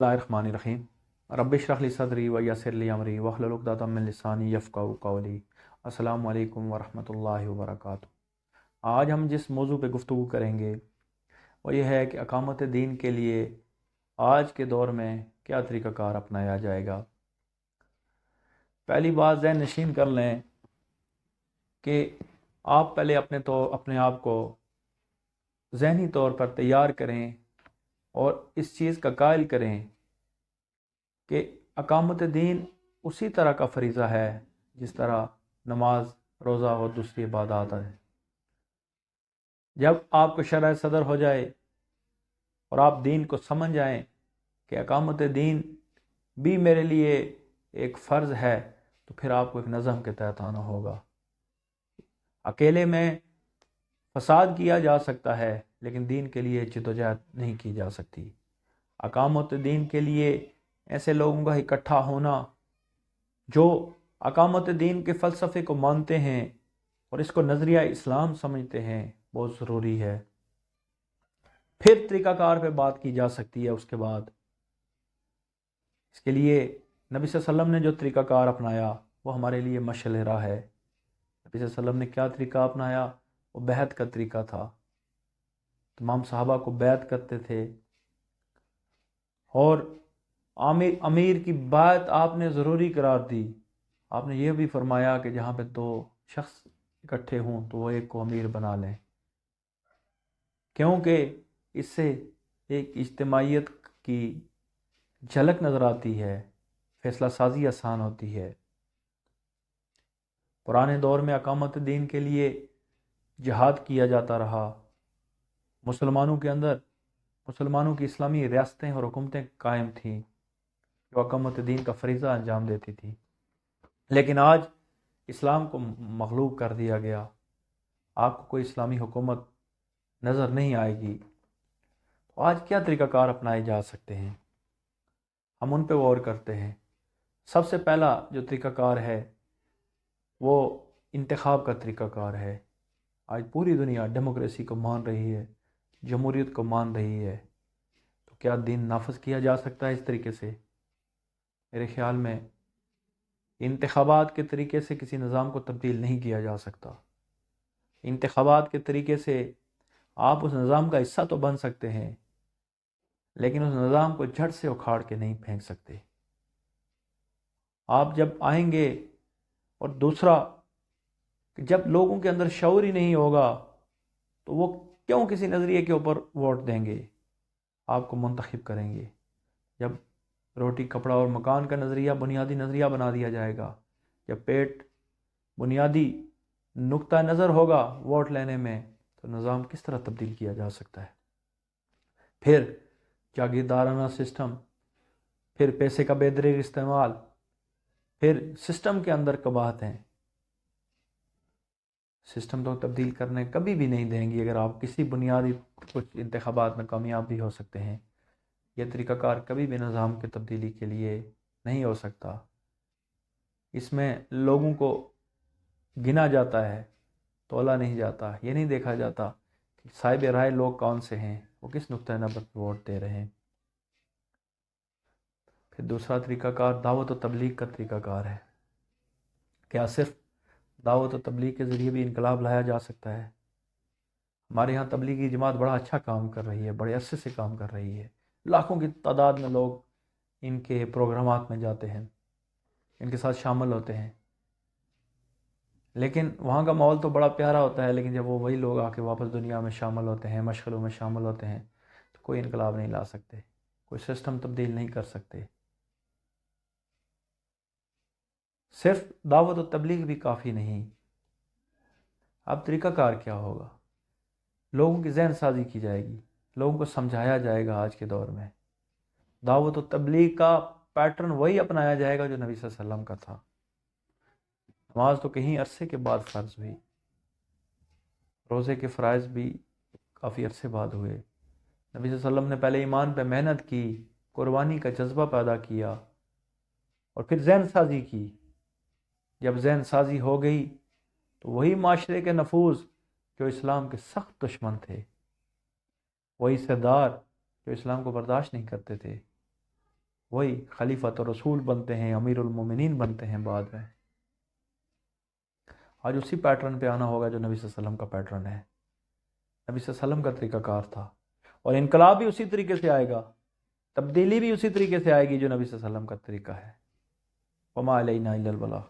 बिस्मिल्लाहिर्रहमानिर्रहीम। रब्बि इश्रह ली सदरी व यस्सिर ली अमरी वहलुल उक़दतम मिन लिसानी यफ़क़हू क़ौली। अस्सलामु अलैकुम वरहमतुल्लाहि वबरकातुहू। आज हम जिस मौजू पे गुफ्तगू करेंगे वो ये है कि अकामत दीन के लिए आज के दौर में क्या तरीक़ाकार अपनाया जाएगा। पहली बात ज़हन नशीन कर लें कि आप पहले अपने आप को ज़हनी तौर पर तैयार करें और इस चीज़ का कायल करें कि अकामत दीन उसी तरह का फरीज़ा है जिस तरह नमाज, रोज़ा और दूसरी इबादत है। जब आपको शरह सदर हो जाए और आप दीन को समझ जाएं कि अकामत दीन भी मेरे लिए एक फ़र्ज़ है, तो फिर आपको एक नज़म के तहत आना होगा। अकेले में फसाद किया जा सकता है लेकिन दीन के लिए जिद्दोजहद नहीं की जा सकती। अकामत दीन के लिए ऐसे लोगों का इकट्ठा होना जो अकामत दीन के फ़लसफ़े को मानते हैं और इसको नज़रिया इस्लाम समझते हैं बहुत ज़रूरी है। फिर तरीक़ाकार पे बात की जा सकती है। उसके बाद इसके लिए नबी सल्लल्लाहु अलैहि वसल्लम ने जो तरीक़ाकार अपनाया वो हमारे लिए मशअल राह है। नबी सल्लल्लाहु अलैहि वसल्लम ने क्या तरीक़ा अपनाया? वो बैत का तरीक़ा था। तमाम सहाबा को बैत करते थे और अमीर की बात आपने ज़रूरी करार दी। आपने ये भी फरमाया कि जहाँ पे दो शख्स इकट्ठे हों तो वो एक को अमीर बना लें, क्योंकि इससे एक इज्तिमाइयत की झलक नज़र आती है, फ़ैसला साजी आसान होती है। पुराने दौर में अकामत दीन के लिए जिहाद किया जाता रहा। मुसलमानों के अंदर मुसलमानों की इस्लामी रियासतें और हुकूमतें कायम थीं जो अकामत दीन का फरीज़ा अंजाम देती थी। लेकिन आज इस्लाम को मग़लूब कर दिया गया। आपको कोई इस्लामी हुकूमत नज़र नहीं आएगी। तो आज क्या तरीक़ाकार अपनाए जा सकते हैं, हम उन पर गौर करते हैं। सबसे पहला जो तरीक़ाकार है वो इंतखाब का तरीक़ाकार है। आज पूरी दुनिया डेमोक्रेसी को मान रही है, जमहूरियत को मान रही है, तो क्या दीन नाफज किया जा सकता है इस तरीके से? मेरे ख़्याल में इंतखाबात के तरीके से किसी निज़ाम को तब्दील नहीं किया जा सकता। इंतखाबात के तरीके से आप उस निज़ाम का हिस्सा तो बन सकते हैं लेकिन उस निज़ाम को जड़ से उखाड़ के नहीं फेंक सकते। आप जब आएंगे, और दूसरा कि जब लोगों के अंदर शऊर ही नहीं होगा तो वो क्यों किसी नज़रिए के ऊपर वोट देंगे, आपको मुंतखब करेंगे। जब रोटी, कपड़ा और मकान का नज़रिया बुनियादी नज़रिया बना दिया जाएगा, जब पेट बुनियादी नुक्ता नज़र होगा वोट लेने में, तो निज़ाम किस तरह तब्दील किया जा सकता है। फिर जागीरदाराना सिस्टम, फिर पैसे का बेदरीग इस्तेमाल, फिर सिस्टम के अंदर कबाहतें। सिस्टम तो तब्दील करने कभी भी नहीं देंगी अगर आप किसी बुनियादी कुछ इंतखाबात में कामयाब भी हो सकते हैं। यह तरीक़ाकार कभी भी निज़ाम की तब्दीली के लिए नहीं हो सकता। इसमें लोगों को गिना जाता है, तोला नहीं जाता। ये नहीं देखा जाता कि साहिब राय लोग कौन से हैं, वो किस नुक्ता नज़र पर वोट दे रहे हैं। फिर दूसरा तरीक़ाकार दावत और तबलीग का तरीक़ाकार है। क्या सिर्फ दावत और तबलीग के ज़रिए भी इनकलाब लाया जा सकता है? हमारे यहाँ तबलीगी जमात बड़ा अच्छा काम कर रही है, बड़े अरसे से काम कर रही है। लाखों की तादाद में लोग इनके प्रोग्रामात में जाते हैं, इनके साथ शामिल होते हैं। लेकिन वहाँ का माहौल तो बड़ा प्यारा होता है, लेकिन जब वो वही लोग आके वापस दुनिया में शामिल होते हैं, मशगलों में शामिल होते हैं, तो कोई इनकलाब नहीं ला सकते, कोई सिस्टम तब्दील नहीं कर सकते। सिर्फ दावत और तबलीग भी काफ़ी नहीं। अब तरीक़ाकार क्या होगा? लोगों की जहन साजी की जाएगी, लोगों को समझाया जाएगा। आज के दौर में दावत और तबलीग का पैटर्न वही अपनाया जाएगा जो नबी सल्लल्लाहु अलैहि वसल्लम का था। नमाज तो कहीं अरसे के बाद फ़र्ज हुई, रोज़े के फ़राइज़ भी काफ़ी अरसे बाद हुए। नबी सल्लल्लाहु अलैहि वसल्लम ने पहले ईमान पे मेहनत की, कुर्बानी का जज्बा पैदा किया और फिर जहन साजी की। जब जहन साजी हो गई तो वही माशरे के नफूस जो इस्लाम के सख्त दुश्मन थे, वही सरदार जो इस्लाम को बर्दाश्त नहीं करते थे, وہی خلیفۃ رسول بنتے ہیں، امیر المومنین بنتے ہیں بعد میں۔ آج اسی پیٹرن پہ آنا ہوگا جو نبی صلی اللہ علیہ وسلم کا پیٹرن ہے، نبی صلی اللہ علیہ وسلم کا طریقہ کار تھا، اور انقلاب بھی اسی طریقے سے آئے گا، تبدیلی بھی اسی طریقے سے آئے گی جو نبی صلی اللہ علیہ وسلم کا طریقہ ہے۔ وما علینا الا البلاغ۔